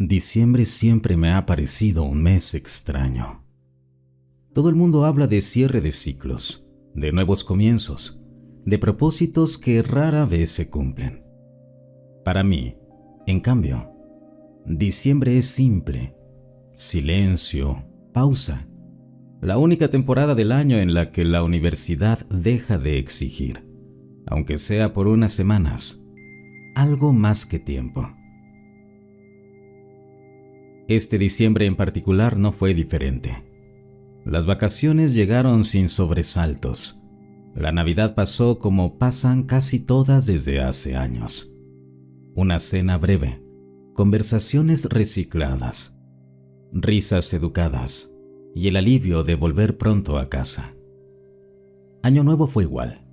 Diciembre siempre me ha parecido un mes extraño. Todo el mundo habla de cierre de ciclos, de nuevos comienzos, de propósitos que rara vez se cumplen. Para mí, en cambio, diciembre es simple, silencio, pausa, la única temporada del año en la que la universidad deja de exigir, aunque sea por unas semanas, algo más que tiempo. Este diciembre en particular no fue diferente. Las vacaciones llegaron sin sobresaltos. La Navidad pasó como pasan casi todas desde hace años. Una cena breve, conversaciones recicladas, risas educadas y el alivio de volver pronto a casa. Año Nuevo fue igual.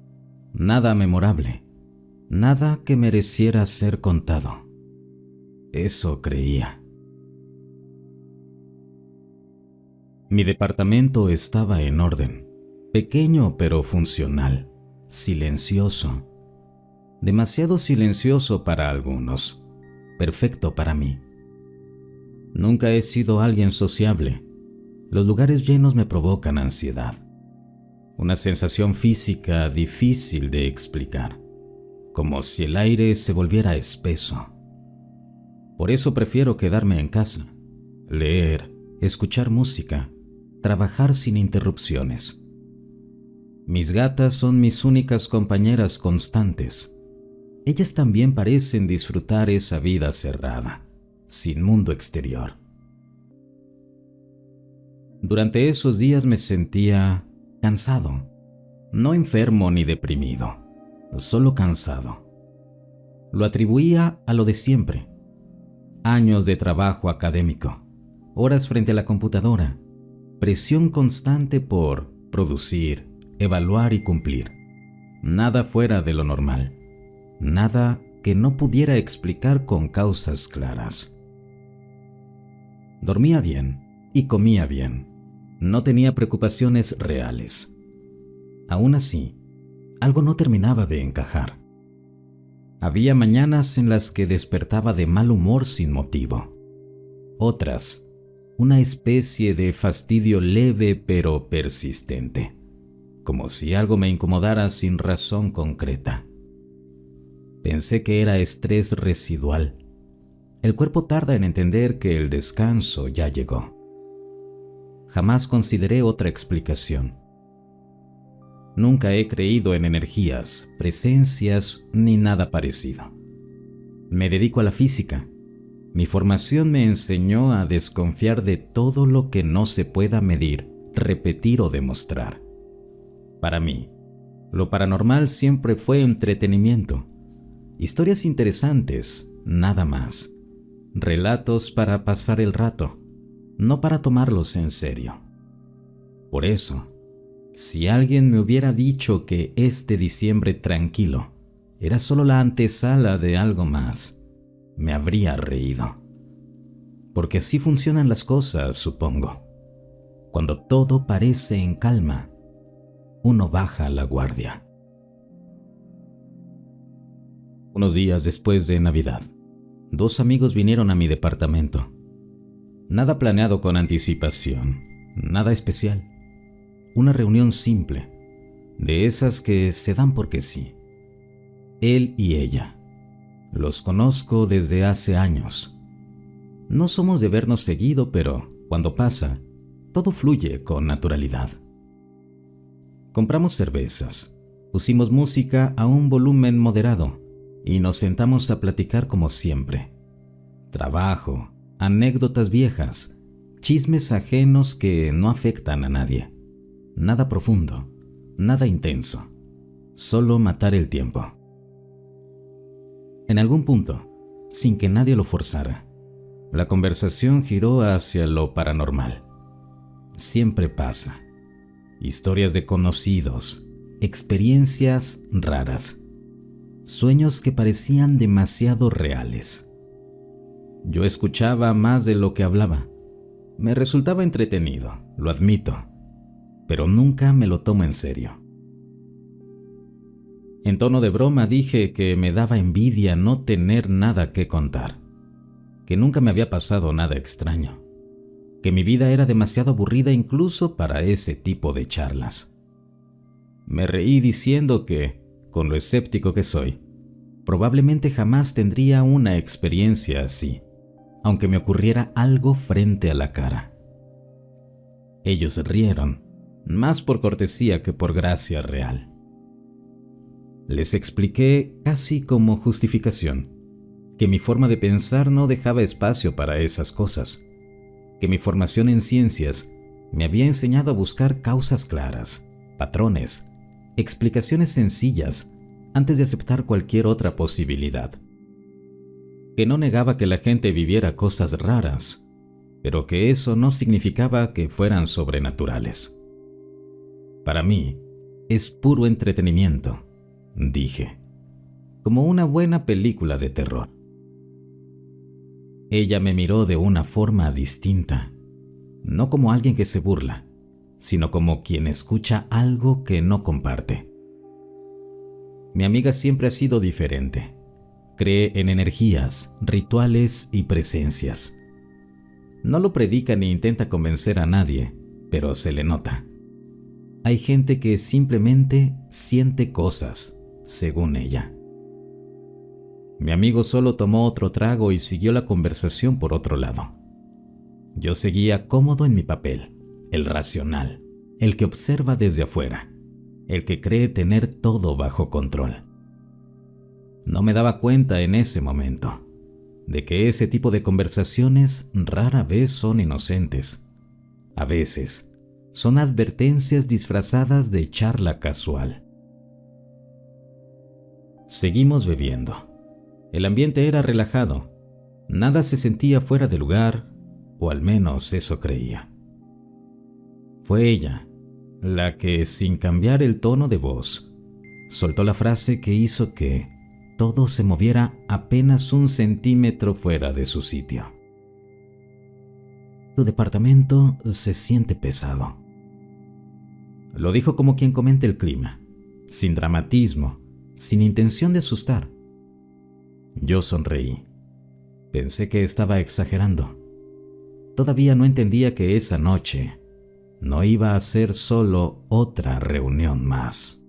Nada memorable, nada que mereciera ser contado. Eso creía. Mi departamento estaba en orden, pequeño pero funcional, silencioso. Demasiado silencioso para algunos, perfecto para mí. Nunca he sido alguien sociable. Los lugares llenos me provocan ansiedad. Una sensación física difícil de explicar, como si el aire se volviera espeso. Por eso prefiero quedarme en casa, leer, escuchar música, trabajar sin interrupciones. Mis gatas son mis únicas compañeras constantes. Ellas también parecen disfrutar esa vida cerrada, sin mundo exterior. Durante esos días me sentía cansado, no enfermo ni deprimido, solo cansado. Lo atribuía a lo de siempre. Años de trabajo académico, horas frente a la computadora, presión constante por producir, evaluar y cumplir. Nada fuera de lo normal, nada que no pudiera explicar con causas claras. Dormía bien y comía bien. No tenía preocupaciones reales. Aún así, algo no terminaba de encajar. Había mañanas en las que despertaba de mal humor sin motivo. Otras, una especie de fastidio leve pero persistente, como si algo me incomodara sin razón concreta. Pensé que era estrés residual. El cuerpo tarda en entender que el descanso ya llegó. Jamás consideré otra explicación. Nunca he creído en energías, presencias ni nada parecido. Me dedico a la física. Mi formación me enseñó a desconfiar de todo lo que no se pueda medir, repetir o demostrar. Para mí, lo paranormal siempre fue entretenimiento. Historias interesantes, nada más. Relatos para pasar el rato, no para tomarlos en serio. Por eso, si alguien me hubiera dicho que este diciembre tranquilo era solo la antesala de algo más, me habría reído. Porque así funcionan las cosas, supongo. Cuando todo parece en calma, uno baja la guardia. Unos días después de Navidad, 2 amigos vinieron a mi departamento. Nada planeado con anticipación, nada especial. Una reunión simple, de esas que se dan porque sí. Él y ella. Los conozco desde hace años. No somos de vernos seguido, pero cuando pasa, todo fluye con naturalidad. Compramos cervezas, pusimos música a un volumen moderado y nos sentamos a platicar como siempre. Trabajo, anécdotas viejas, chismes ajenos que no afectan a nadie. Nada profundo, nada intenso, solo matar el tiempo. En algún punto, sin que nadie lo forzara, la conversación giró hacia lo paranormal. Siempre pasa. Historias de conocidos, experiencias raras, sueños que parecían demasiado reales. Yo escuchaba más de lo que hablaba. Me resultaba entretenido, lo admito, pero nunca me lo tomo en serio. En tono de broma dije que me daba envidia no tener nada que contar. que nunca me había pasado nada extraño, que mi vida era demasiado aburrida incluso para ese tipo de charlas. Me reí diciendo que, con lo escéptico que soy, probablemente jamás tendría una experiencia así, aunque me ocurriera algo frente a la cara. Ellos rieron, más por cortesía que por gracia real. Les expliqué, casi como justificación, que mi forma de pensar no dejaba espacio para esas cosas, que mi formación en ciencias me había enseñado a buscar causas claras, patrones, explicaciones sencillas antes de aceptar cualquier otra posibilidad. Que no negaba que la gente viviera cosas raras, pero que eso no significaba que fueran sobrenaturales. Para mí, es puro entretenimiento, dije, como una buena película de terror. Ella me miró de una forma distinta, no como alguien que se burla, sino como quien escucha algo que no comparte. Mi amiga siempre ha sido diferente. Cree en energías, rituales y presencias. No lo predica ni intenta convencer a nadie, pero se le nota. Hay gente que simplemente siente cosas, según ella. Mi amigo solo tomó otro trago y siguió la conversación por otro lado. Yo seguía cómodo en mi papel, el racional, el que observa desde afuera, el que cree tener todo bajo control. No me daba cuenta en ese momento de que ese tipo de conversaciones rara vez son inocentes. A veces son advertencias disfrazadas de charla casual. Seguimos bebiendo. El ambiente era relajado. Nada se sentía fuera de lugar, o al menos eso creía. Fue ella la que, sin cambiar el tono de voz, soltó la frase que hizo que todo se moviera apenas 1 centímetro fuera de su sitio. Tu departamento se siente pesado. Lo dijo como quien comenta el clima, sin dramatismo, sin intención de asustar. Yo sonreí. Pensé que estaba exagerando. Todavía no entendía que esa noche no iba a ser solo otra reunión más.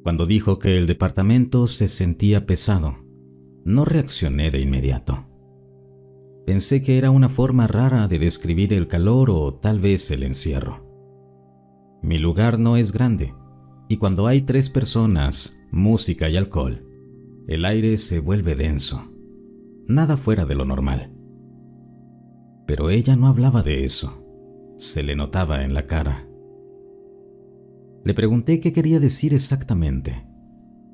Cuando dijo que el departamento se sentía pesado, no reaccioné de inmediato. Pensé que era una forma rara de describir el calor o tal vez el encierro. Mi lugar no es grande, y cuando hay 3 personas, música y alcohol, el aire se vuelve denso. Nada fuera de lo normal. Pero ella no hablaba de eso. Se le notaba en la cara. Le pregunté qué quería decir exactamente.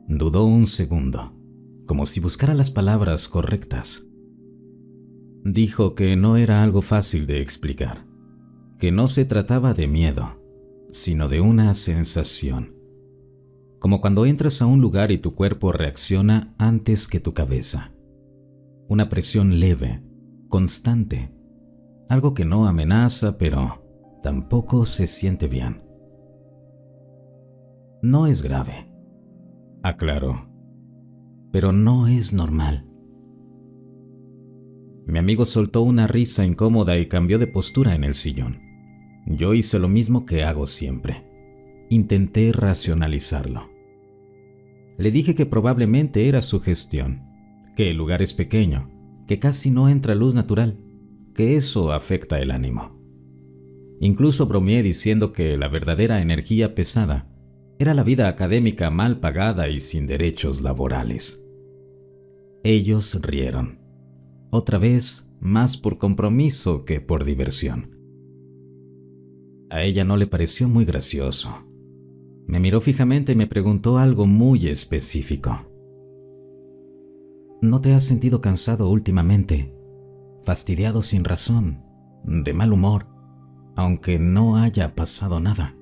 Dudó un segundo, como si buscara las palabras correctas. Dijo que no era algo fácil de explicar, que no se trataba de miedo, sino de una sensación. Como cuando entras a un lugar y tu cuerpo reacciona antes que tu cabeza. Una presión leve, constante, algo que no amenaza, pero tampoco se siente bien. No es grave, aclaró, pero no es normal. Mi amigo soltó una risa incómoda y cambió de postura en el sillón. Yo hice lo mismo que hago siempre. Intenté racionalizarlo. Le dije que probablemente era su gestión, que el lugar es pequeño, que casi no entra luz natural, que eso afecta el ánimo. Incluso bromeé diciendo que la verdadera energía pesada era la vida académica mal pagada y sin derechos laborales. Ellos rieron, otra vez más por compromiso que por diversión. A ella no le pareció muy gracioso. Me miró fijamente y me preguntó algo muy específico. ¿No te has sentido cansado últimamente? Fastidiado sin razón, de mal humor, aunque no haya pasado nada.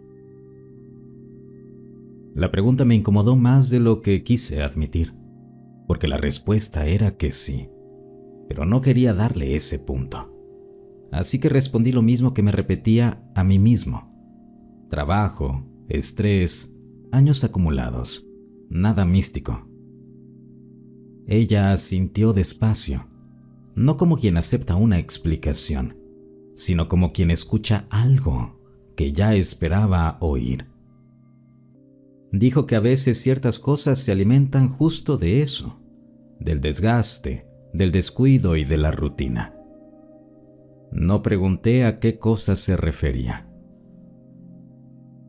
La pregunta me incomodó más de lo que quise admitir, porque la respuesta era que sí, pero no quería darle ese punto. Así que respondí lo mismo que me repetía a mí mismo. Trabajo, estrés, años acumulados, nada místico. Ella asintió despacio, no como quien acepta una explicación, sino como quien escucha algo que ya esperaba oír. Dijo que a veces ciertas cosas se alimentan justo de eso, del desgaste, del descuido y de la rutina. No pregunté a qué cosas se refería.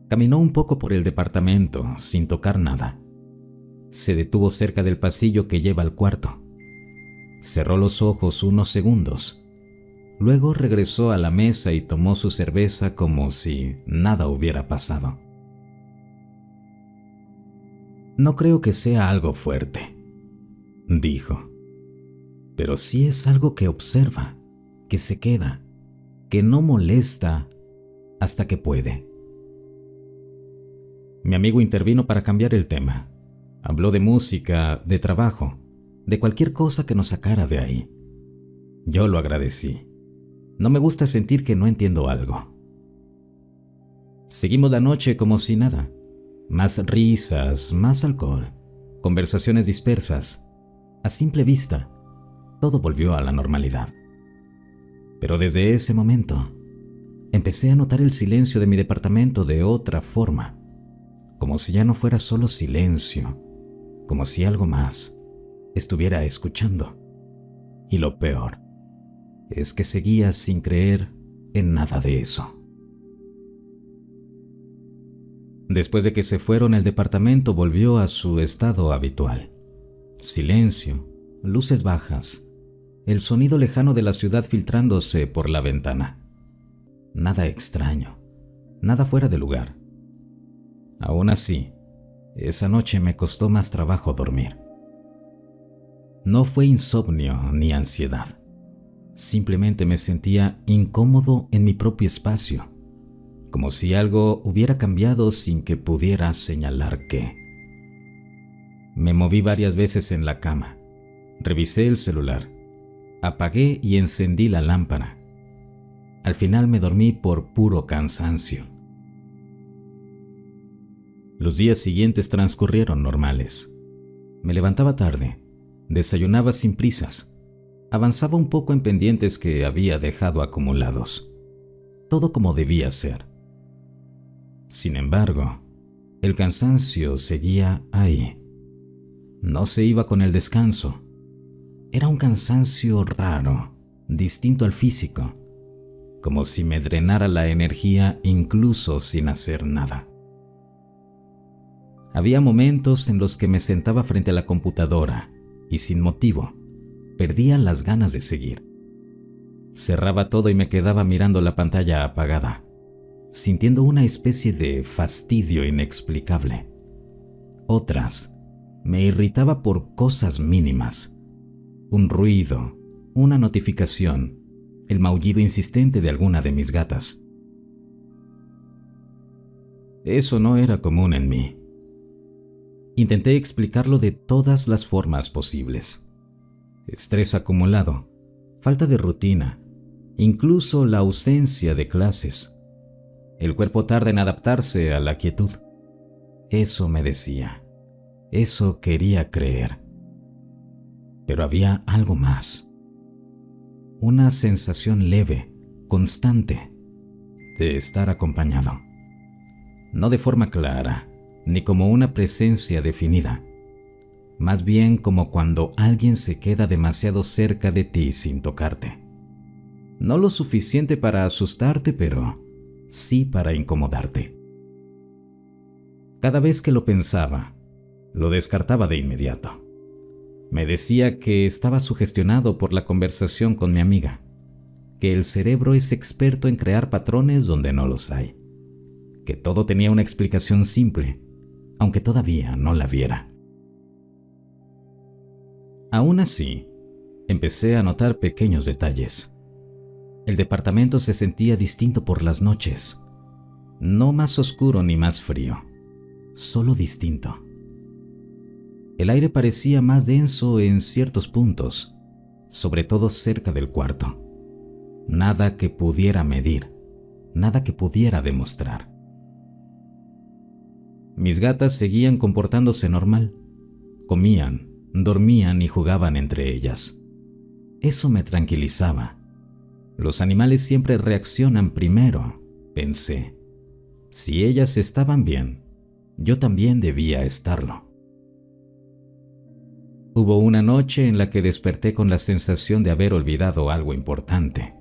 Caminó un poco por el departamento sin tocar nada. Se detuvo cerca del pasillo que lleva al cuarto. Cerró los ojos unos segundos. Luego regresó a la mesa y tomó su cerveza como si nada hubiera pasado. No creo que sea algo fuerte, dijo, pero sí es algo que observa, que se queda, que no molesta hasta que puede. Mi amigo intervino para cambiar el tema. Habló de música, de trabajo, de cualquier cosa que nos sacara de ahí. Yo lo agradecí. No me gusta sentir que no entiendo algo. Seguimos la noche como si nada. Más risas, más alcohol, conversaciones dispersas. A simple vista, todo volvió a la normalidad. Pero desde ese momento, empecé a notar el silencio de mi departamento de otra forma, como si ya no fuera solo silencio, como si algo más estuviera escuchando. Y lo peor es que seguía sin creer en nada de eso. Después de que se fueron, el departamento volvió a su estado habitual. Silencio, luces bajas, el sonido lejano de la ciudad filtrándose por la ventana. Nada extraño, nada fuera de lugar. Aún así, esa noche me costó más trabajo dormir. No fue insomnio ni ansiedad. Simplemente me sentía incómodo en mi propio espacio, como si algo hubiera cambiado sin que pudiera señalar qué. Me moví varias veces en la cama, revisé el celular, apagué y encendí la lámpara. Al final me dormí por puro cansancio. Los días siguientes transcurrieron normales. Me levantaba tarde, desayunaba sin prisas, avanzaba un poco en pendientes que había dejado acumulados. Todo como debía ser. Sin embargo, el cansancio seguía ahí. No se iba con el descanso. Era un cansancio raro, distinto al físico, como si me drenara la energía incluso sin hacer nada. Había momentos en los que me sentaba frente a la computadora y sin motivo, perdía las ganas de seguir. Cerraba todo y me quedaba mirando la pantalla apagada, sintiendo una especie de fastidio inexplicable. Otras, me irritaba por cosas mínimas. Un ruido, una notificación, el maullido insistente de alguna de mis gatas. Eso no era común en mí. Intenté explicarlo de todas las formas posibles. Estrés acumulado, falta de rutina, incluso la ausencia de clases. El cuerpo tarda en adaptarse a la quietud. Eso me decía. Eso quería creer. Pero había algo más. Una sensación leve, constante, de estar acompañado. No de forma clara, ni como una presencia definida. Más bien como cuando alguien se queda demasiado cerca de ti sin tocarte. No lo suficiente para asustarte, pero sí para incomodarte. Cada vez que lo pensaba, lo descartaba de inmediato. Me decía que estaba sugestionado por la conversación con mi amiga, que el cerebro es experto en crear patrones donde no los hay, que todo tenía una explicación simple, aunque todavía no la viera. Aún así, empecé a notar pequeños detalles. El departamento se sentía distinto por las noches, no más oscuro ni más frío, solo distinto. El aire parecía más denso en ciertos puntos, sobre todo cerca del cuarto. Nada que pudiera medir, nada que pudiera demostrar. Mis gatas seguían comportándose normal. Comían, dormían y jugaban entre ellas. Eso me tranquilizaba. Los animales siempre reaccionan primero, pensé. Si ellas estaban bien, yo también debía estarlo. Hubo una noche en la que desperté con la sensación de haber olvidado algo importante.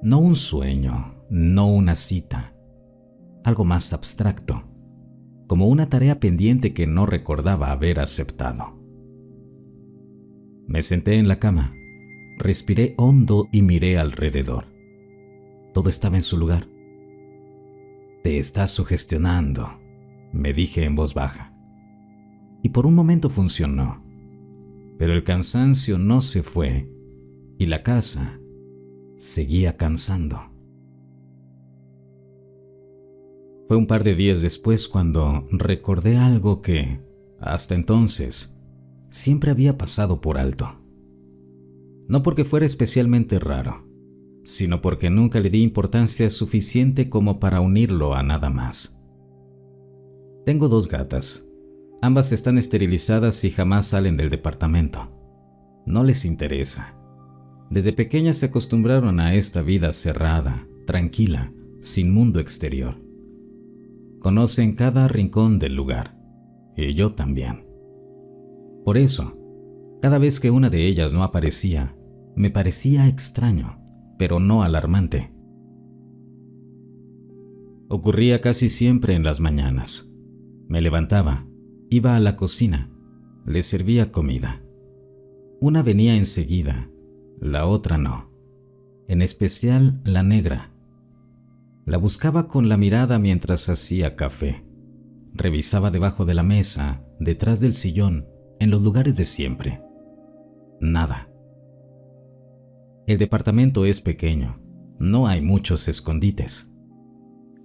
No un sueño, no una cita, algo más abstracto, como una tarea pendiente que no recordaba haber aceptado. Me senté en la cama, respiré hondo y miré alrededor. Todo estaba en su lugar. Te estás sugestionando, me dije en voz baja. Y por un momento funcionó, pero el cansancio no se fue y la casa seguía cansando. Fue un par de días después cuando recordé algo que, hasta entonces, siempre había pasado por alto. No porque fuera especialmente raro, sino porque nunca le di importancia suficiente como para unirlo a nada más. Tengo 2 gatas. Ambas están esterilizadas y jamás salen del departamento. No les interesa. Desde pequeñas se acostumbraron a esta vida cerrada, tranquila, sin mundo exterior. Conocen cada rincón del lugar, y yo también. Por eso, cada vez que una de ellas no aparecía, me parecía extraño, pero no alarmante. Ocurría casi siempre en las mañanas. Me levantaba, iba a la cocina, les servía comida. Una venía enseguida, la otra no, en especial la negra. La buscaba con la mirada mientras hacía café. Revisaba debajo de la mesa, detrás del sillón, en los lugares de siempre. Nada. El departamento es pequeño, no hay muchos escondites.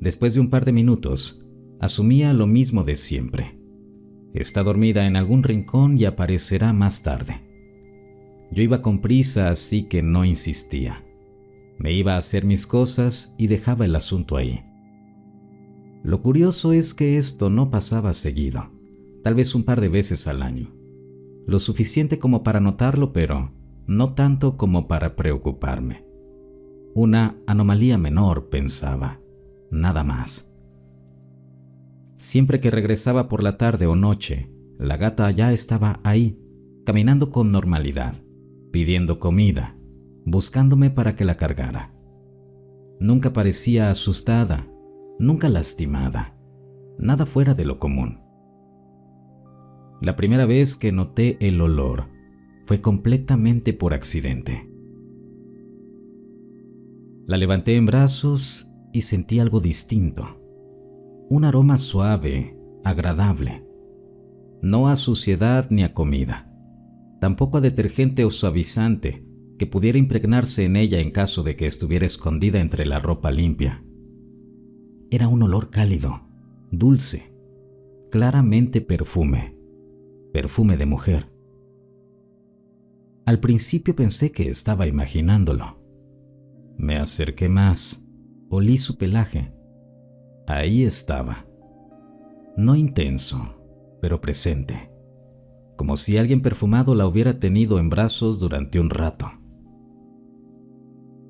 Después de un par de minutos, asumía lo mismo de siempre. Está dormida en algún rincón y aparecerá más tarde. Yo iba con prisa, así que no insistía. Me iba a hacer mis cosas y dejaba el asunto ahí. Lo curioso es que esto no pasaba seguido, tal vez un par de veces al año. Lo suficiente como para notarlo, pero no tanto como para preocuparme. Una anomalía menor, pensaba, nada más. Siempre que regresaba por la tarde o noche, la gata ya estaba ahí, caminando con normalidad, pidiendo comida, buscándome para que la cargara. Nunca parecía asustada, nunca lastimada, nada fuera de lo común. La primera vez que noté el olor fue completamente por accidente. La levanté en brazos y sentí algo distinto. Un aroma suave, agradable. No a suciedad ni a comida. Tampoco a detergente o suavizante que pudiera impregnarse en ella en caso de que estuviera escondida entre la ropa limpia. Era un olor cálido, dulce, claramente perfume. Perfume de mujer. Al principio pensé que estaba imaginándolo. Me acerqué más, olí su pelaje. Ahí estaba. No intenso, pero presente. Como si alguien perfumado la hubiera tenido en brazos durante un rato.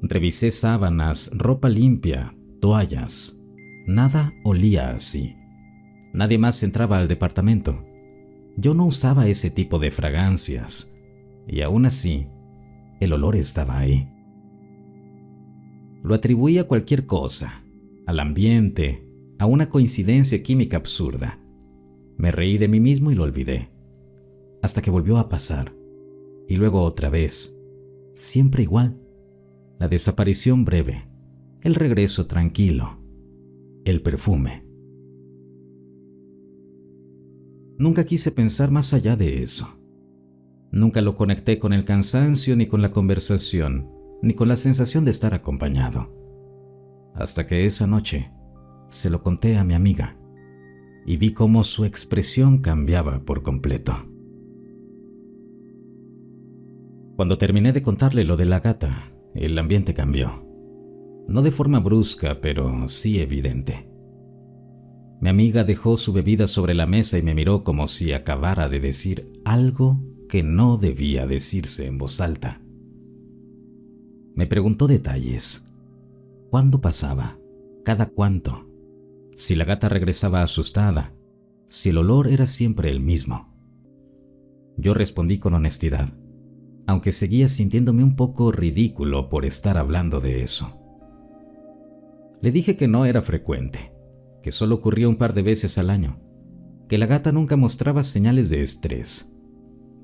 Revisé sábanas, ropa limpia, toallas. Nada olía así. Nadie más entraba al departamento. Yo no usaba ese tipo de fragancias, y aún así, el olor estaba ahí. Lo atribuí a cualquier cosa, al ambiente, a una coincidencia química absurda. Me reí de mí mismo y lo olvidé, hasta que volvió a pasar, y luego otra vez, siempre igual. La desaparición breve, el regreso tranquilo, el perfume. Nunca quise pensar más allá de eso. Nunca lo conecté con el cansancio, ni con la conversación, ni con la sensación de estar acompañado. Hasta que esa noche se lo conté a mi amiga y vi cómo su expresión cambiaba por completo. Cuando terminé de contarle lo de la gata, el ambiente cambió. No de forma brusca, pero sí evidente. Mi amiga dejó su bebida sobre la mesa y me miró como si acabara de decir algo que no debía decirse en voz alta. Me preguntó detalles. ¿Cuándo pasaba? ¿Cada cuánto? Si la gata regresaba asustada, si el olor era siempre el mismo. Yo respondí con honestidad, aunque seguía sintiéndome un poco ridículo por estar hablando de eso. Le dije que no era frecuente, que solo ocurría un par de veces al año, que la gata nunca mostraba señales de estrés,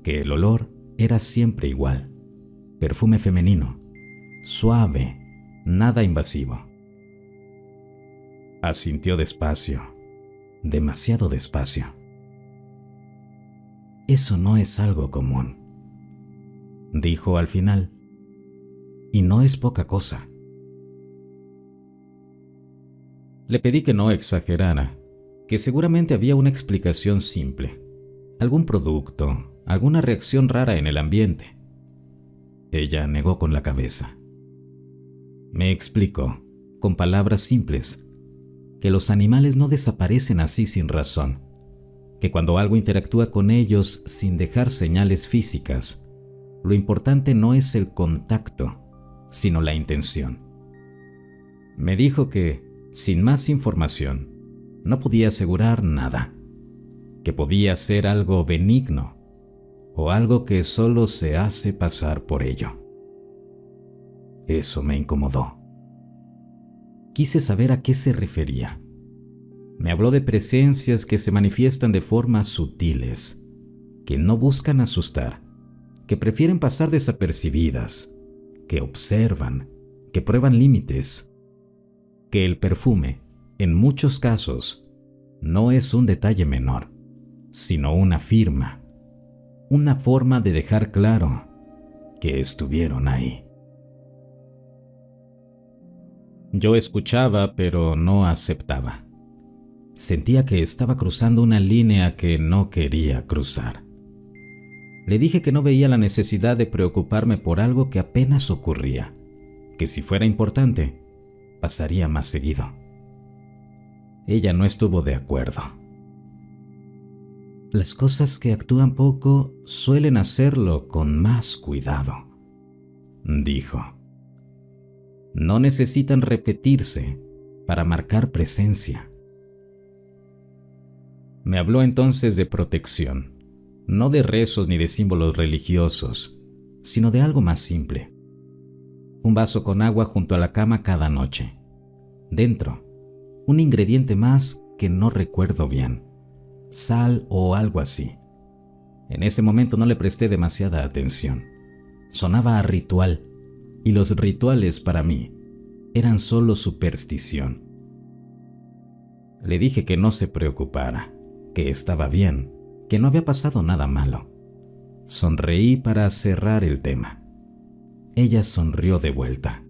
que el olor era siempre igual, perfume femenino, suave, nada invasivo. Asintió despacio, demasiado despacio. Eso no es algo común, dijo al final, y no es poca cosa. Le pedí que no exagerara, que seguramente había una explicación simple, algún producto, alguna reacción rara en el ambiente. Ella negó con la cabeza. Me explicó, con palabras simples, que los animales no desaparecen así sin razón, que cuando algo interactúa con ellos sin dejar señales físicas, lo importante no es el contacto, sino la intención. Me dijo que, sin más información, no podía asegurar nada, que podía ser algo benigno o algo que solo se hace pasar por ello. Eso me incomodó. Quise saber a qué se refería. Me habló de presencias que se manifiestan de formas sutiles, que no buscan asustar, que prefieren pasar desapercibidas, que observan, que prueban límites, que el perfume, en muchos casos, no es un detalle menor, sino una firma, una forma de dejar claro que estuvieron ahí. Yo escuchaba, pero no aceptaba. Sentía que estaba cruzando una línea que no quería cruzar. Le dije que no veía la necesidad de preocuparme por algo que apenas ocurría, que si fuera importante, pasaría más seguido. Ella no estuvo de acuerdo. Las cosas que actúan poco suelen hacerlo con más cuidado, dijo. No necesitan repetirse para marcar presencia. Me habló entonces de protección, no de rezos ni de símbolos religiosos, sino de algo más simple. Un vaso con agua junto a la cama cada noche. Dentro, un ingrediente más que no recuerdo bien, sal o algo así. En ese momento no le presté demasiada atención. Sonaba a ritual, y los rituales para mí eran solo superstición. Le dije que no se preocupara, que estaba bien, que no había pasado nada malo. Sonreí para cerrar el tema. Ella sonrió de vuelta.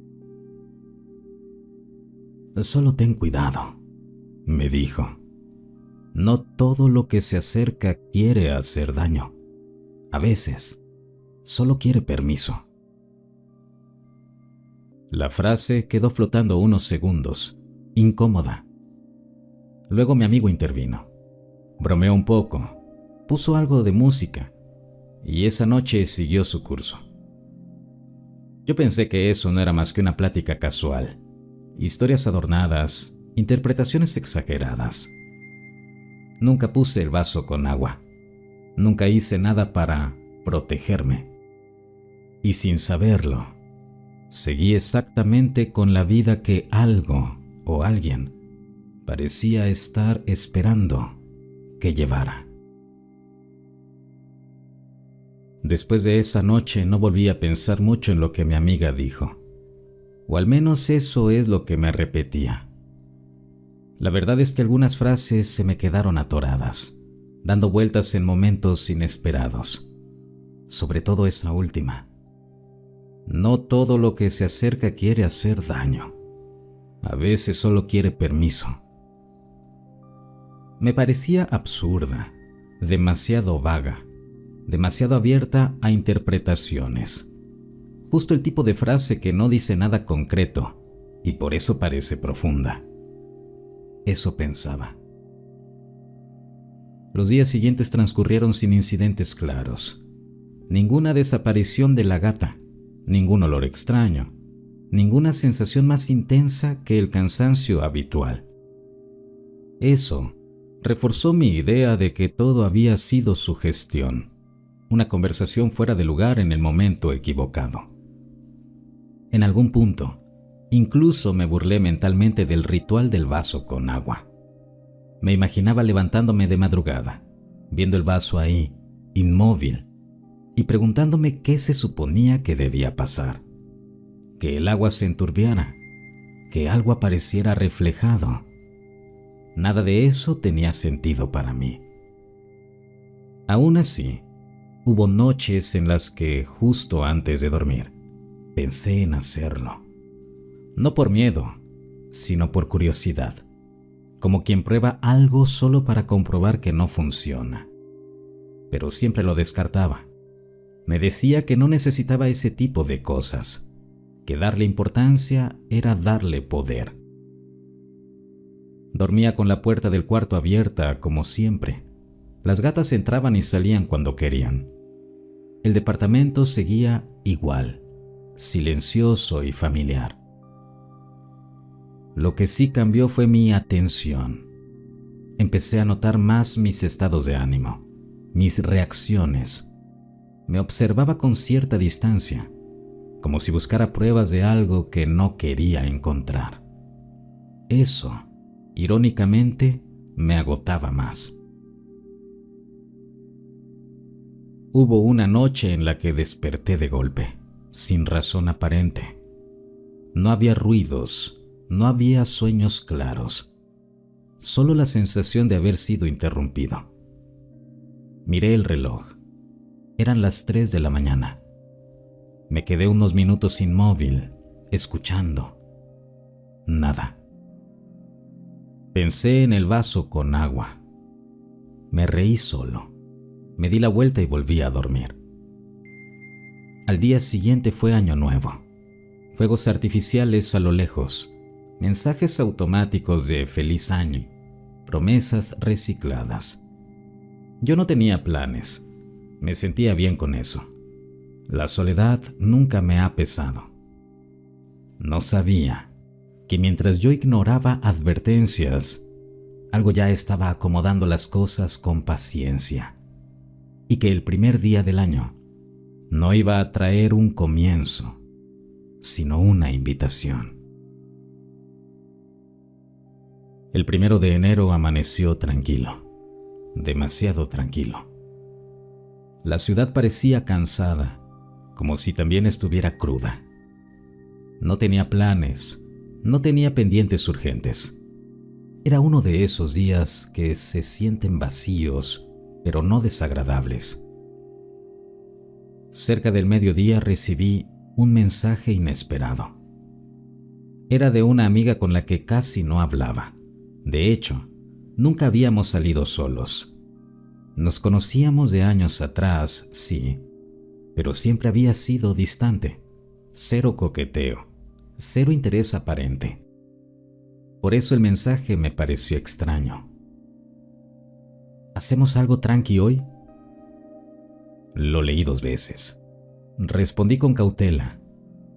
Solo ten cuidado, me dijo. No todo lo que se acerca quiere hacer daño. A veces, solo quiere permiso. La frase quedó flotando unos segundos, incómoda. Luego mi amigo intervino. Bromeó un poco, puso algo de música, y esa noche siguió su curso. Yo pensé que eso no era más que una plática casual, historias adornadas, interpretaciones exageradas. Nunca puse el vaso con agua, nunca hice nada para protegerme. Y sin saberlo, seguí exactamente con la vida que algo o alguien parecía estar esperando que llevara. Después de esa noche no volví a pensar mucho en lo que mi amiga dijo, o al menos eso es lo que me repetía. La verdad es que algunas frases se me quedaron atoradas, dando vueltas en momentos inesperados, sobre todo esa última. No todo lo que se acerca quiere hacer daño. A veces solo quiere permiso. Me parecía absurda, demasiado vaga, demasiado abierta a interpretaciones. Justo el tipo de frase que no dice nada concreto y por eso parece profunda. Eso pensaba. Los días siguientes transcurrieron sin incidentes claros. Ninguna desaparición de la gata, ningún olor extraño, ninguna sensación más intensa que el cansancio habitual. Eso reforzó mi idea de que todo había sido sugestión, una conversación fuera de lugar en el momento equivocado. En algún punto, incluso me burlé mentalmente del ritual del vaso con agua. Me imaginaba levantándome de madrugada, viendo el vaso ahí, inmóvil, y preguntándome qué se suponía que debía pasar. Que el agua se enturbiara, que algo apareciera reflejado. Nada de eso tenía sentido para mí. Aún así, hubo noches en las que, justo antes de dormir, pensé en hacerlo. No por miedo, sino por curiosidad, como quien prueba algo solo para comprobar que no funciona. Pero siempre lo descartaba. Me decía que no necesitaba ese tipo de cosas, que darle importancia era darle poder. Dormía con la puerta del cuarto abierta, como siempre. Las gatas entraban y salían cuando querían. El departamento seguía igual, silencioso y familiar. Lo que sí cambió fue mi atención. Empecé a notar más mis estados de ánimo, mis reacciones. Me observaba con cierta distancia, como si buscara pruebas de algo que no quería encontrar. Eso, irónicamente, me agotaba más. Hubo una noche en la que desperté de golpe, sin razón aparente. No había ruidos, no había sueños claros, solo la sensación de haber sido interrumpido. Miré el reloj. Eran las 3 de la mañana. Me quedé unos minutos inmóvil, escuchando. Nada. Pensé en el vaso con agua. Me reí solo. Me di la vuelta y volví a dormir. Al día siguiente fue Año Nuevo. Fuegos artificiales a lo lejos, mensajes automáticos de feliz año, promesas recicladas. Yo no tenía planes. Me sentía bien con eso. La soledad nunca me ha pesado. No sabía que mientras yo ignoraba advertencias, algo ya estaba acomodando las cosas con paciencia, y que el primer día del año no iba a traer un comienzo, sino una invitación. El 1 de enero amaneció tranquilo, demasiado tranquilo. La ciudad parecía cansada, como si también estuviera cruda. No tenía planes, no tenía pendientes urgentes. Era uno de esos días que se sienten vacíos, pero no desagradables. Cerca del mediodía recibí un mensaje inesperado. Era de una amiga con la que casi no hablaba. De hecho, nunca habíamos salido solos. Nos conocíamos de años atrás, sí, pero siempre había sido distante. Cero coqueteo, cero interés aparente. Por eso el mensaje me pareció extraño. ¿Hacemos algo tranqui hoy? Lo leí 2 veces. Respondí con cautela.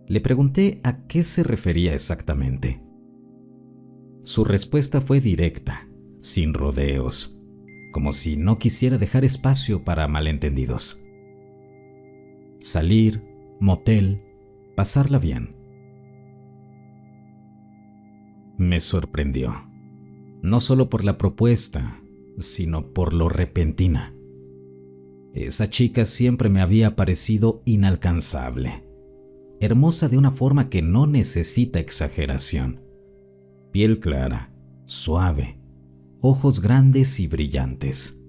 Le pregunté a qué se refería exactamente. Su respuesta fue directa, sin rodeos, como si no quisiera dejar espacio para malentendidos. Salir, motel, pasarla bien. Me sorprendió, no solo por la propuesta, sino por lo repentina. Esa chica siempre me había parecido inalcanzable, hermosa de una forma que no necesita exageración. Piel clara, suave, ojos grandes y brillantes,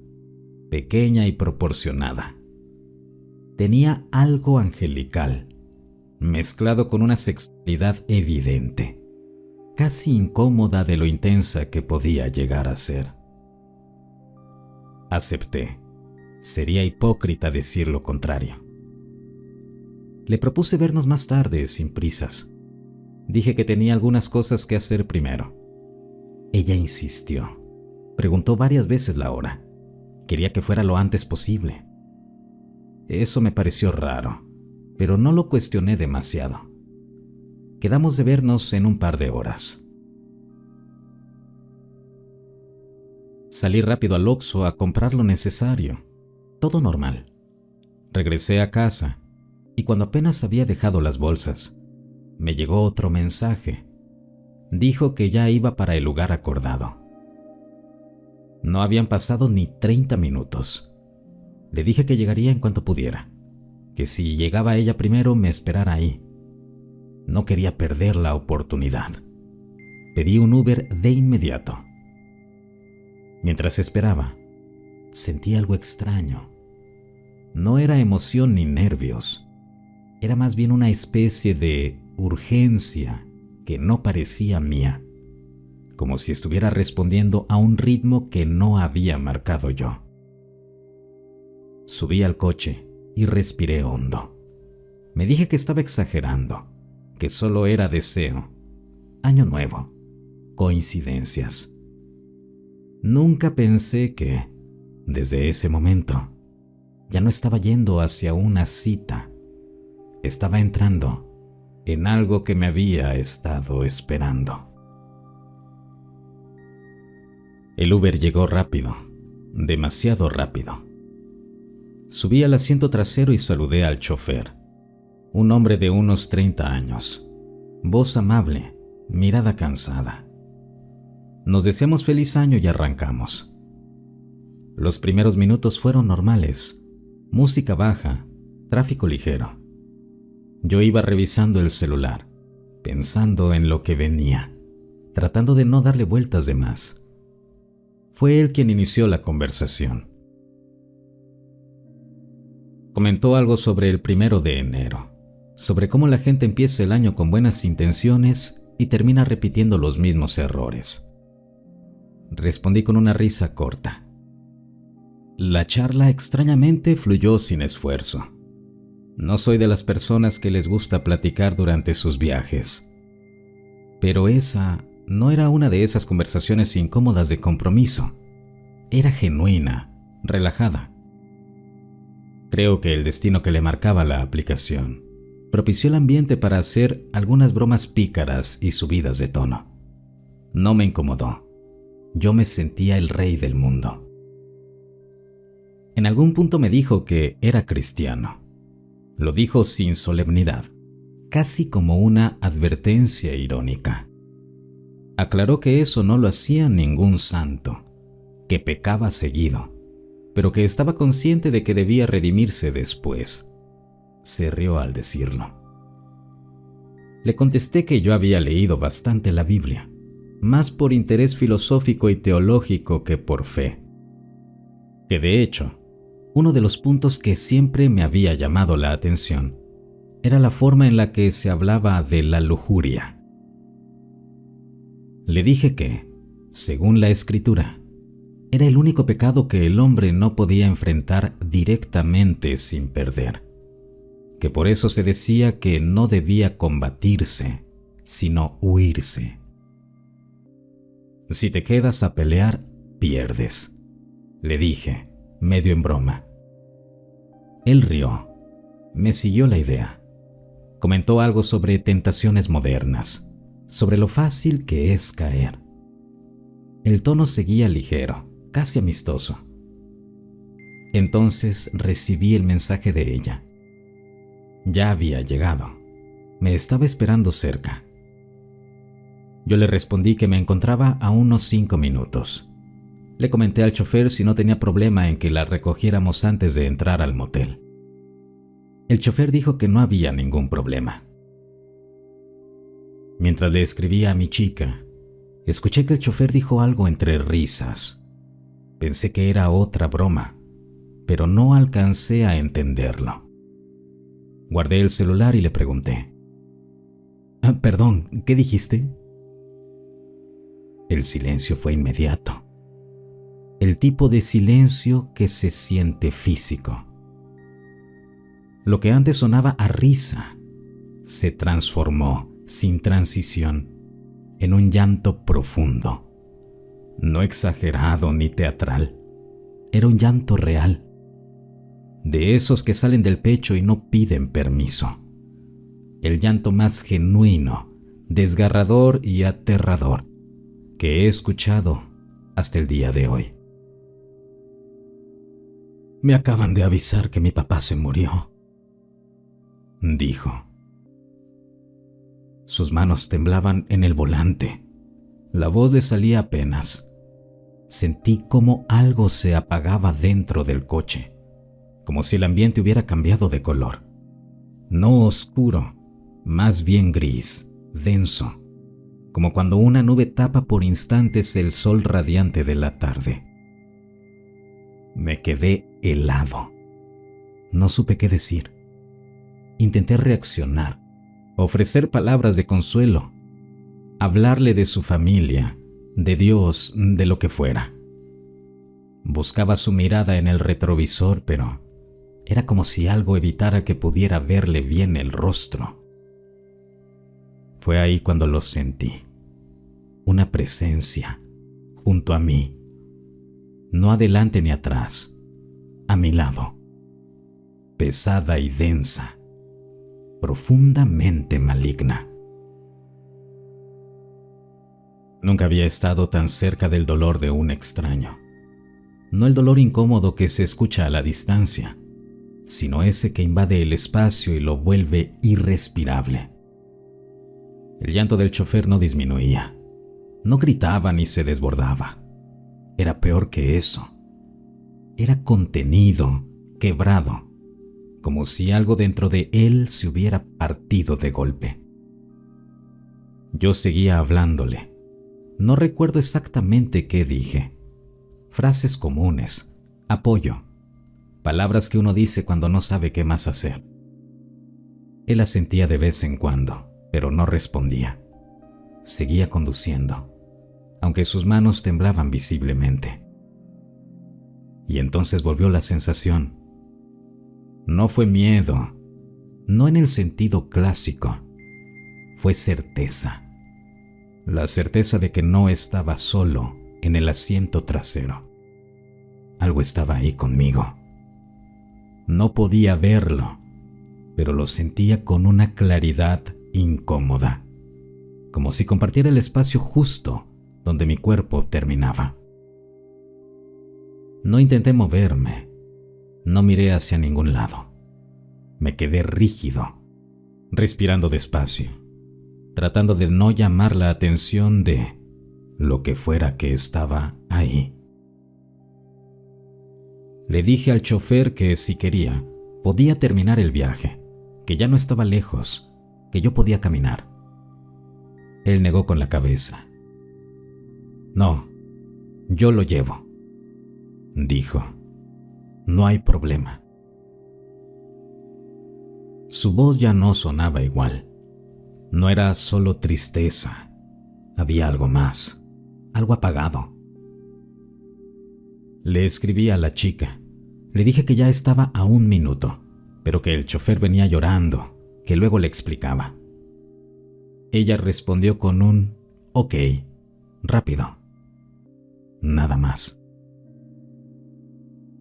pequeña y proporcionada. Tenía algo angelical, mezclado con una sexualidad evidente, casi incómoda de lo intensa que podía llegar a ser. Acepté. Sería hipócrita decir lo contrario. Le propuse vernos más tarde, sin prisas. Dije que tenía algunas cosas que hacer primero. Ella insistió. Preguntó varias veces la hora. Quería que fuera lo antes posible. Eso me pareció raro, pero no lo cuestioné demasiado. Quedamos de vernos en un par de horas. Salí rápido al Oxxo a comprar lo necesario. Todo normal. Regresé a casa y cuando apenas había dejado las bolsas, me llegó otro mensaje. Dijo que ya iba para el lugar acordado. No habían pasado ni 30 minutos. Le dije que llegaría en cuanto pudiera, que si llegaba ella primero me esperara ahí. No quería perder la oportunidad. Pedí un Uber de inmediato. Mientras esperaba, sentí algo extraño. No era emoción ni nervios. Era más bien una especie de urgencia que no parecía mía, como si estuviera respondiendo a un ritmo que no había marcado yo. Subí al coche y respiré hondo. Me dije que estaba exagerando, que solo era deseo, año nuevo, coincidencias. Nunca pensé que, desde ese momento, ya no estaba yendo hacia una cita. Estaba entrando en algo que me había estado esperando. El Uber llegó rápido, demasiado rápido. Subí al asiento trasero y saludé al chofer, un hombre de unos 30 años, voz amable, mirada cansada. Nos deseamos feliz año y arrancamos. Los primeros minutos fueron normales, música baja, tráfico ligero. Yo iba revisando el celular, pensando en lo que venía, tratando de no darle vueltas de más. Fue él quien inició la conversación. Comentó algo sobre el 1 de enero, sobre cómo la gente empieza el año con buenas intenciones y termina repitiendo los mismos errores. Respondí con una risa corta. La charla extrañamente fluyó sin esfuerzo. No soy de las personas que les gusta platicar durante sus viajes. Pero esa no era una de esas conversaciones incómodas de compromiso. Era genuina, relajada. Creo que el destino que le marcaba la aplicación propició el ambiente para hacer algunas bromas pícaras y subidas de tono. No me incomodó. Yo me sentía el rey del mundo. En algún punto me dijo que era cristiano. Lo dijo sin solemnidad, casi como una advertencia irónica. Aclaró que eso no lo hacía ningún santo, que pecaba seguido, pero que estaba consciente de que debía redimirse después. Se rió al decirlo. Le contesté que yo había leído bastante la Biblia, más por interés filosófico y teológico que por fe. Que de hecho, uno de los puntos que siempre me había llamado la atención era la forma en la que se hablaba de la lujuria. Le dije que, según la Escritura, era el único pecado que el hombre no podía enfrentar directamente sin perder, que por eso se decía que no debía combatirse, sino huirse. Si te quedas a pelear, pierdes, le dije, medio en broma. Él rió, me siguió la idea. Comentó algo sobre tentaciones modernas, sobre lo fácil que es caer. El tono seguía ligero, casi amistoso. Entonces recibí el mensaje de ella. Ya había llegado. Me estaba esperando cerca. Yo le respondí que me encontraba a unos 5 minutos. Le comenté al chofer si no tenía problema en que la recogiéramos antes de entrar al motel. El chofer dijo que no había ningún problema. Mientras le escribía a mi chica, escuché que el chofer dijo algo entre risas. Pensé que era otra broma, pero no alcancé a entenderlo. Guardé el celular y le pregunté: Perdón, ¿qué dijiste? El silencio fue inmediato. El tipo de silencio que se siente físico. Lo que antes sonaba a risa se transformó, sin transición, en un llanto profundo, no exagerado ni teatral, Era un llanto real, de esos que salen del pecho y no piden permiso. El llanto más genuino, desgarrador y aterrador que he escuchado hasta el día de hoy. «Me acaban de avisar que mi papá se murió», dijo. Sus manos temblaban en el volante. La voz le salía apenas. Sentí como algo se apagaba dentro del coche, como si el ambiente hubiera cambiado de color. No oscuro, más bien gris, denso, como cuando una nube tapa por instantes el sol radiante de la tarde. Me quedé helado. No supe qué decir. Intenté reaccionar, ofrecer palabras de consuelo, hablarle de su familia, de Dios, de lo que fuera. Buscaba su mirada en el retrovisor, pero era como si algo evitara que pudiera verle bien el rostro. Fue ahí cuando lo sentí. Una presencia junto a mí, no adelante ni atrás, a mi lado, pesada y densa, profundamente maligna. Nunca había estado tan cerca del dolor de un extraño. No el dolor incómodo que se escucha a la distancia, sino ese que invade el espacio y lo vuelve irrespirable. El llanto del chofer no disminuía, no gritaba ni se desbordaba. Era peor que eso. Era contenido, quebrado, como si algo dentro de él se hubiera partido de golpe. Yo seguía hablándole. No recuerdo exactamente qué dije. Frases comunes, apoyo, palabras que uno dice cuando no sabe qué más hacer. Él asentía de vez en cuando, pero no respondía. Seguía conduciendo, aunque sus manos temblaban visiblemente. Y entonces volvió la sensación. No fue miedo, no en el sentido clásico, fue certeza. La certeza de que no estaba solo en el asiento trasero. Algo estaba ahí conmigo. No podía verlo, pero lo sentía con una claridad incómoda, como si compartiera el espacio justo donde mi cuerpo terminaba. No intenté moverme, no miré hacia ningún lado. Me quedé rígido, respirando despacio, tratando de no llamar la atención de lo que fuera que estaba ahí. Le dije al chofer que si quería, podía terminar el viaje, que ya no estaba lejos, que yo podía caminar. Él negó con la cabeza. «No, yo lo llevo», dijo. «No hay problema». Su voz ya no sonaba igual. No era solo tristeza. Había algo más, algo apagado. Le escribí a la chica. Le dije que ya estaba a 1 minuto, pero que el chofer venía llorando, que luego le explicaba. Ella respondió con un «ok», rápido. Nada más.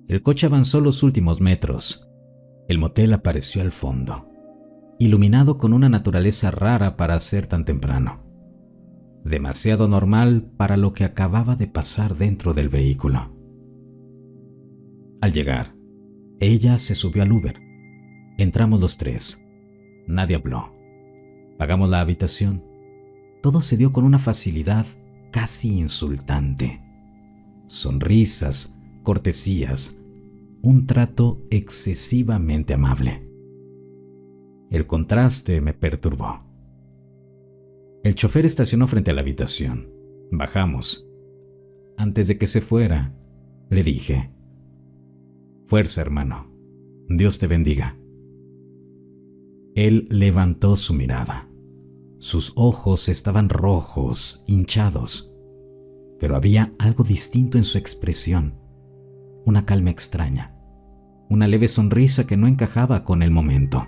El coche avanzó los últimos metros. El motel apareció al fondo, iluminado con una naturaleza rara para ser tan temprano. Demasiado normal para lo que acababa de pasar dentro del vehículo. Al llegar, ella se subió al Uber. Entramos los 3. Nadie habló. Pagamos la habitación. Todo se dio con una facilidad casi insultante. Sonrisas, cortesías, un trato excesivamente amable. El contraste me perturbó. El chofer estacionó frente a la habitación. Bajamos. Antes de que se fuera, le dije: «Fuerza, hermano. Dios te bendiga». Él levantó su mirada. Sus ojos estaban rojos, hinchados, pero había algo distinto en su expresión, una calma extraña, una leve sonrisa que no encajaba con el momento.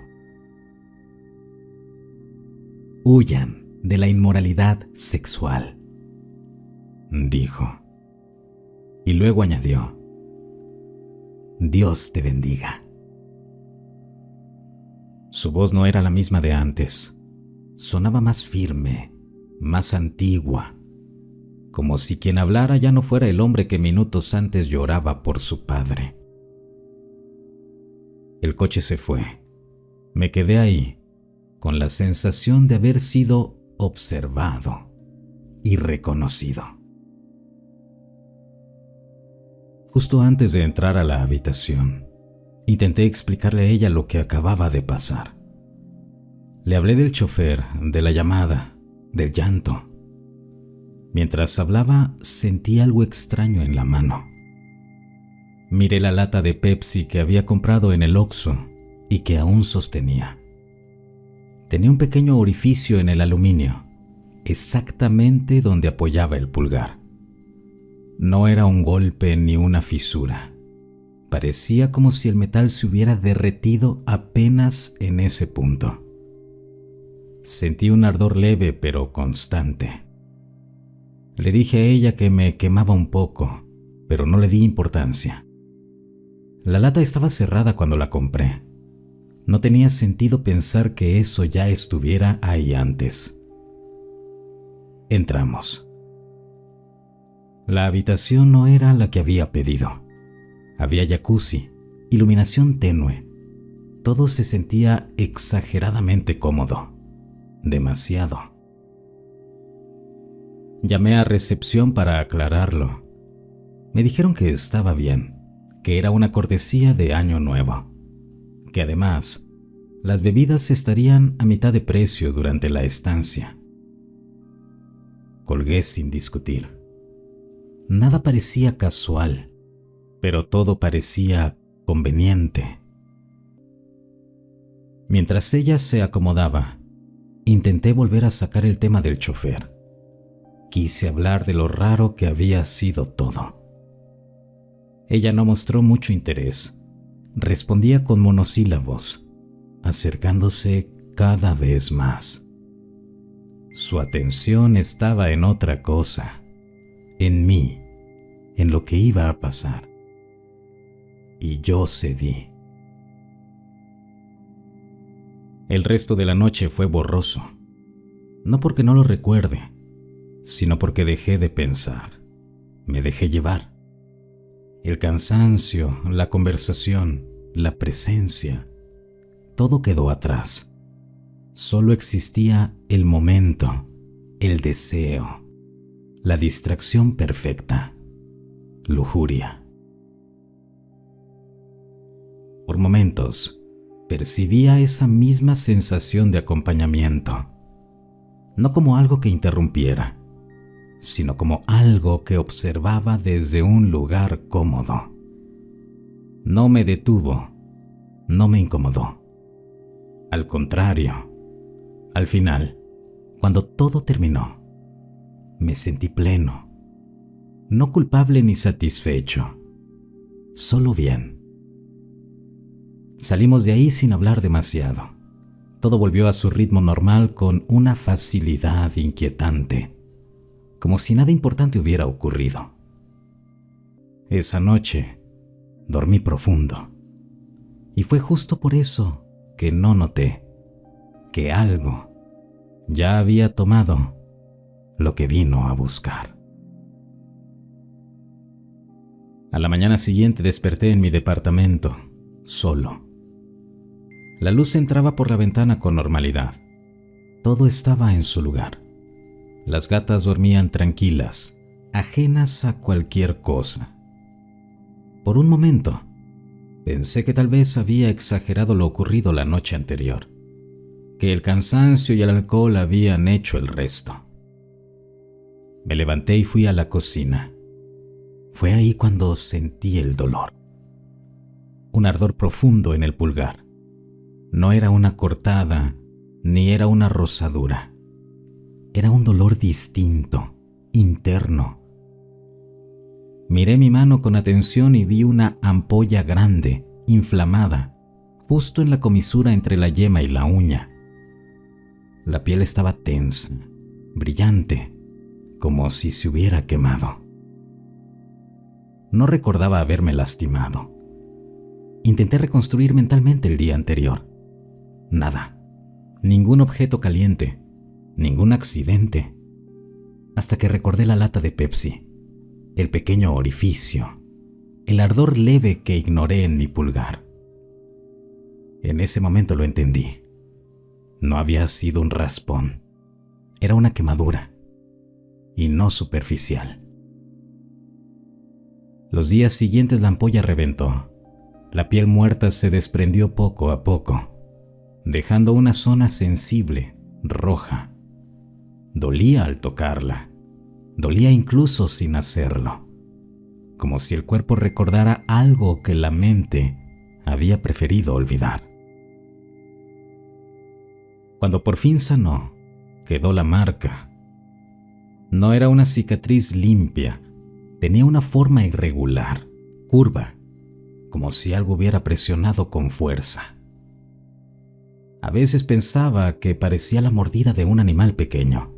«Huyan de la inmoralidad sexual», dijo. Y luego añadió: Dios te bendiga. Su voz no era la misma de antes. Sonaba más firme, más antigua, como si quien hablara ya no fuera el hombre que minutos antes lloraba por su padre. El coche se fue. Me quedé ahí, con la sensación de haber sido observado y reconocido. Justo antes de entrar a la habitación, intenté explicarle a ella lo que acababa de pasar. Le hablé del chofer, de la llamada, del llanto. Mientras hablaba, sentí algo extraño en la mano. Miré la lata de Pepsi que había comprado en el Oxxo y que aún sostenía. Tenía un pequeño orificio en el aluminio, exactamente donde apoyaba el pulgar. No era un golpe ni una fisura. Parecía como si el metal se hubiera derretido apenas en ese punto. Sentí un ardor leve pero constante. Le dije a ella que me quemaba un poco, pero no le di importancia. La lata estaba cerrada cuando la compré. No tenía sentido pensar que eso ya estuviera ahí antes. Entramos. La habitación no era la que había pedido. Había jacuzzi, iluminación tenue. Todo se sentía exageradamente cómodo. Demasiado. Llamé a recepción para aclararlo. Me dijeron que estaba bien, que era una cortesía de Año Nuevo, que además las bebidas estarían a mitad de precio durante la estancia. Colgué sin discutir. Nada parecía casual, pero todo parecía conveniente. Mientras ella se acomodaba, intenté volver a sacar el tema del chofer. Quise hablar de lo raro que había sido todo. Ella no mostró mucho interés. Respondía con monosílabos, acercándose cada vez más. Su atención estaba en otra cosa, en mí, en lo que iba a pasar. Y yo cedí. El resto de la noche fue borroso, no porque no lo recuerde, sino porque dejé de pensar, me dejé llevar. El cansancio, la conversación, la presencia, todo quedó atrás. Solo existía el momento, el deseo, la distracción perfecta, lujuria. Por momentos, percibía esa misma sensación de acompañamiento, no como algo que interrumpiera, sino como algo que observaba desde un lugar cómodo. No me detuvo, no me incomodó. Al contrario, al final, cuando todo terminó, me sentí pleno, no culpable ni satisfecho, solo bien. Salimos de ahí sin hablar demasiado. Todo volvió a su ritmo normal con una facilidad inquietante, como si nada importante hubiera ocurrido. Esa noche dormí profundo, y fue justo por eso que no noté que algo ya había tomado lo que vino a buscar. A la mañana siguiente desperté en mi departamento, solo. La luz entraba por la ventana con normalidad. Todo estaba en su lugar. Las gatas dormían tranquilas, ajenas a cualquier cosa. Por un momento, pensé que tal vez había exagerado lo ocurrido la noche anterior, que el cansancio y el alcohol habían hecho el resto. Me levanté y fui a la cocina. Fue ahí cuando sentí el dolor. Un ardor profundo en el pulgar. No era una cortada, ni era una rosadura. Era un dolor distinto, interno. Miré mi mano con atención y vi una ampolla grande, inflamada, justo en la comisura entre la yema y la uña. La piel estaba tensa, brillante, como si se hubiera quemado. No recordaba haberme lastimado, Intenté reconstruir mentalmente el día anterior. Nada. Ningún objeto caliente. Ningún accidente. Hasta que recordé la lata de Pepsi, el pequeño orificio, el ardor leve que ignoré en mi pulgar. En ese momento lo entendí. No había sido un raspón. Era una quemadura. Y no superficial. Los días siguientes la ampolla reventó. La piel muerta se desprendió poco a poco, dejando una zona sensible, roja. Dolía al tocarla. Dolía incluso sin hacerlo. Como si el cuerpo recordara algo que la mente había preferido olvidar. Cuando por fin sanó, quedó la marca. No era una cicatriz limpia, tenía una forma irregular, curva, como si algo hubiera presionado con fuerza. A veces pensaba que parecía la mordida de un animal pequeño,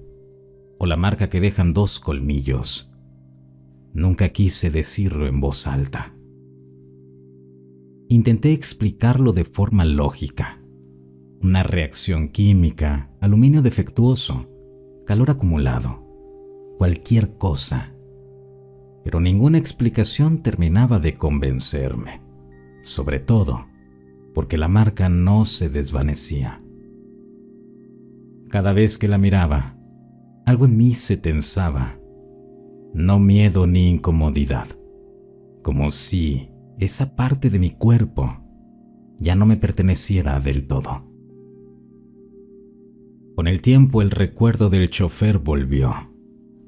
o la marca que dejan dos colmillos. Nunca quise decirlo en voz alta. Intenté explicarlo de forma lógica. Una reacción química, aluminio defectuoso, calor acumulado, cualquier cosa. Pero ninguna explicación terminaba de convencerme, sobre todo porque la marca no se desvanecía. Cada vez que la miraba, algo en mí se tensaba, no miedo ni incomodidad, como si esa parte de mi cuerpo ya no me perteneciera del todo. Con el tiempo el recuerdo del chofer volvió,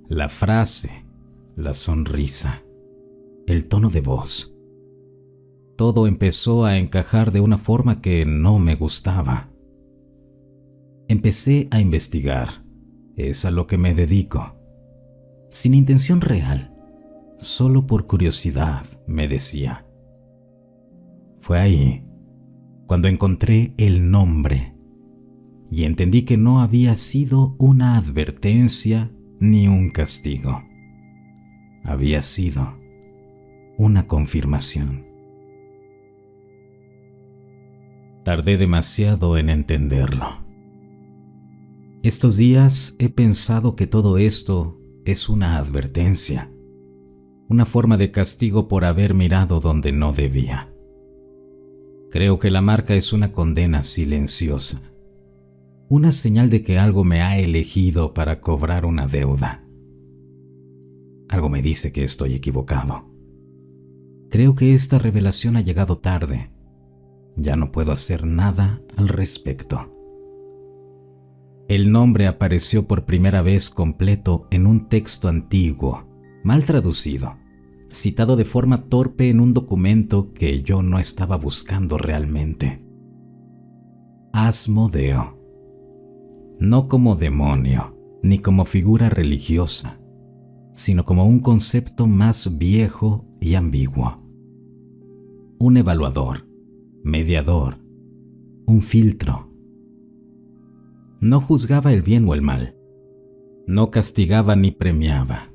la frase, la sonrisa, el tono de voz. Todo empezó a encajar de una forma que no me gustaba. Empecé a investigar, es a lo que me dedico. Sin intención real, solo por curiosidad, me decía. Fue ahí cuando encontré el nombre y entendí que no había sido una advertencia ni un castigo. Había sido una confirmación. Tardé demasiado en entenderlo. Estos días he pensado que todo esto es una advertencia, una forma de castigo por haber mirado donde no debía. Creo que la marca es una condena silenciosa, una señal de que algo me ha elegido para cobrar una deuda. Algo me dice que estoy equivocado. Creo que esta revelación ha llegado tarde. Ya no puedo hacer nada al respecto. El nombre apareció por primera vez completo en un texto antiguo, mal traducido, citado de forma torpe en un documento que yo no estaba buscando realmente. Asmodeo. No como demonio, ni como figura religiosa, sino como un concepto más viejo y ambiguo. Un evaluador, mediador, un filtro. No juzgaba el bien o el mal, no castigaba ni premiaba,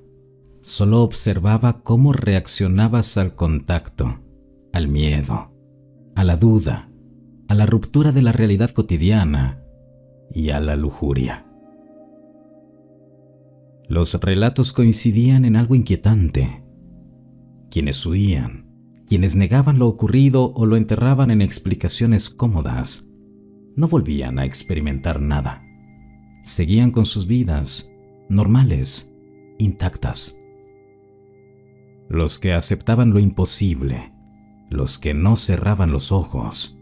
solo observaba cómo reaccionabas al contacto, al miedo, a la duda, a la ruptura de la realidad cotidiana y a la lujuria. Los relatos coincidían en algo inquietante. Quienes huían, quienes negaban lo ocurrido o lo enterraban en explicaciones cómodas, no volvían a experimentar nada. Seguían con sus vidas, normales, intactas. Los que aceptaban lo imposible, los que no cerraban los ojos,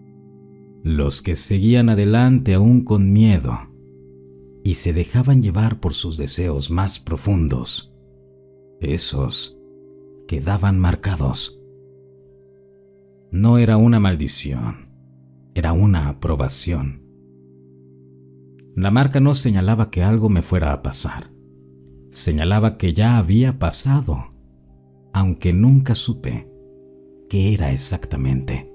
los que seguían adelante aún con miedo y se dejaban llevar por sus deseos más profundos, esos quedaban marcados. No era una maldición, era una aprobación. La marca no señalaba que algo me fuera a pasar, señalaba que ya había pasado, aunque nunca supe qué era exactamente.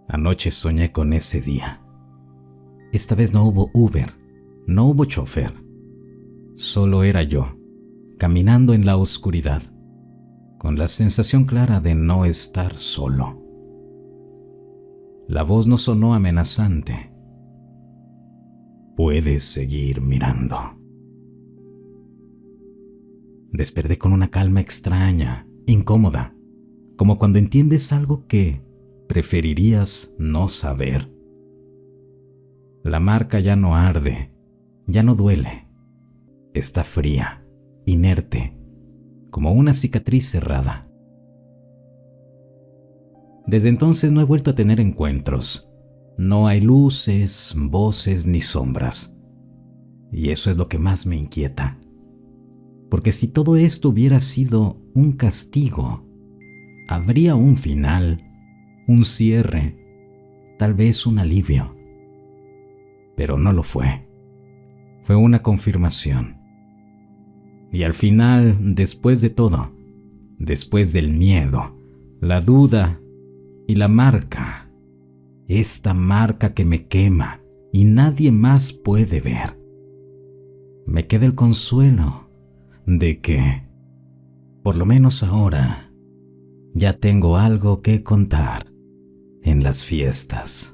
Anoche soñé con ese día. Esta vez no hubo Uber, no hubo chofer. Solo era yo, caminando en la oscuridad, con la sensación clara de no estar solo. La voz no sonó amenazante. Puedes seguir mirando. Desperté con una calma extraña, incómoda, como cuando entiendes algo que preferirías no saber. La marca ya no arde, ya no duele. Está fría, inerte, como una cicatriz cerrada. Desde entonces no he vuelto a tener encuentros. No hay luces, voces ni sombras. Y eso es lo que más me inquieta. Porque si todo esto hubiera sido un castigo, habría un final, un cierre, tal vez un alivio. Pero no lo fue. Fue una confirmación. Y al final, después de todo, después del miedo, la duda y la marca, esta marca que me quema y nadie más puede ver, me queda el consuelo de que, por lo menos ahora, ya tengo algo que contar en las fiestas.